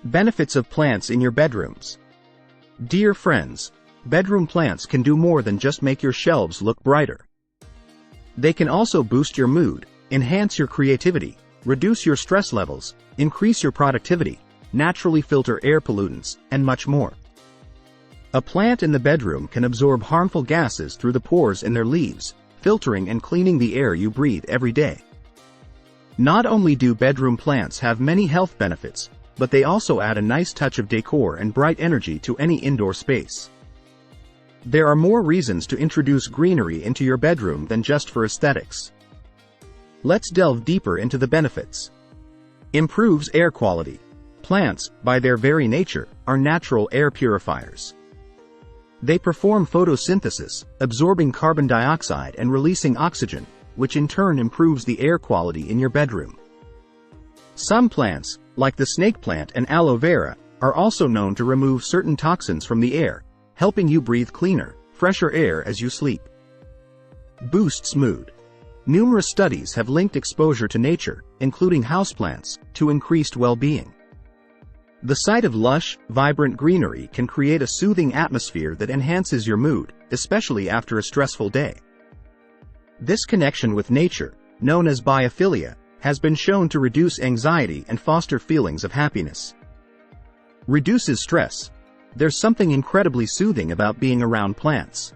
Benefits of plants in your bedrooms. Dear friends, bedroom plants can do more than just make your shelves look brighter. They can also boost your mood, enhance your creativity, reduce your stress levels, increase your productivity, naturally filter air pollutants, and much more. A plant in the bedroom can absorb harmful gases through the pores in their leaves, filtering and cleaning the air you breathe every day. Not only do bedroom plants have many health benefits, but they also add a nice touch of decor and bright energy to any indoor space. There are more reasons to introduce greenery into your bedroom than just for aesthetics. Let's delve deeper into the benefits. Improves air quality. Plants, by their very nature, are natural air purifiers. They perform photosynthesis, absorbing carbon dioxide and releasing oxygen, which in turn improves the air quality in your bedroom. Some plants, like the snake plant and aloe vera, are also known to remove certain toxins from the air, helping you breathe cleaner, fresher air as you sleep. Boosts mood. Numerous studies have linked exposure to nature, including houseplants, to increased well-being. The sight of lush, vibrant greenery can create a soothing atmosphere that enhances your mood, especially after a stressful day. This connection with nature, known as biophilia, has been shown to reduce anxiety and foster feelings of happiness. Reduces stress. There's something incredibly soothing about being around plants.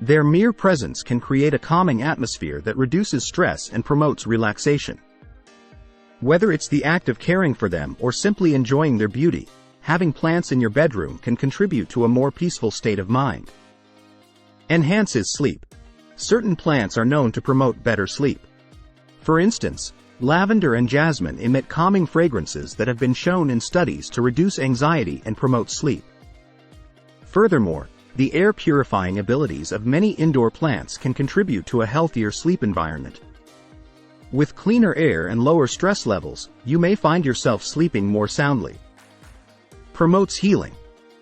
Their mere presence can create a calming atmosphere that reduces stress and promotes relaxation. Whether it's the act of caring for them or simply enjoying their beauty, having plants in your bedroom can contribute to a more peaceful state of mind. Enhances sleep. Certain plants are known to promote better sleep. For instance, lavender and jasmine emit calming fragrances that have been shown in studies to reduce anxiety and promote sleep. Furthermore, the air purifying abilities of many indoor plants can contribute to a healthier sleep environment. With cleaner air and lower stress levels, you may find yourself sleeping more soundly. Promotes healing.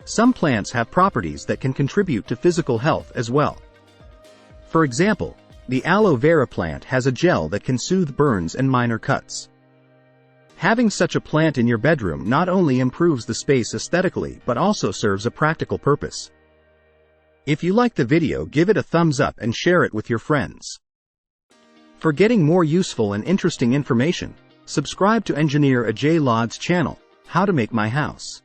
Some plants have properties that can contribute to physical health as well. For example, the aloe vera plant has a gel that can soothe burns and minor cuts. Having such a plant in your bedroom not only improves the space aesthetically but also serves a practical purpose. If you like the video, give it a thumbs up and share it with your friends. For getting more useful and interesting information, subscribe to Engineer Ajay Lod's channel, How to Make My House.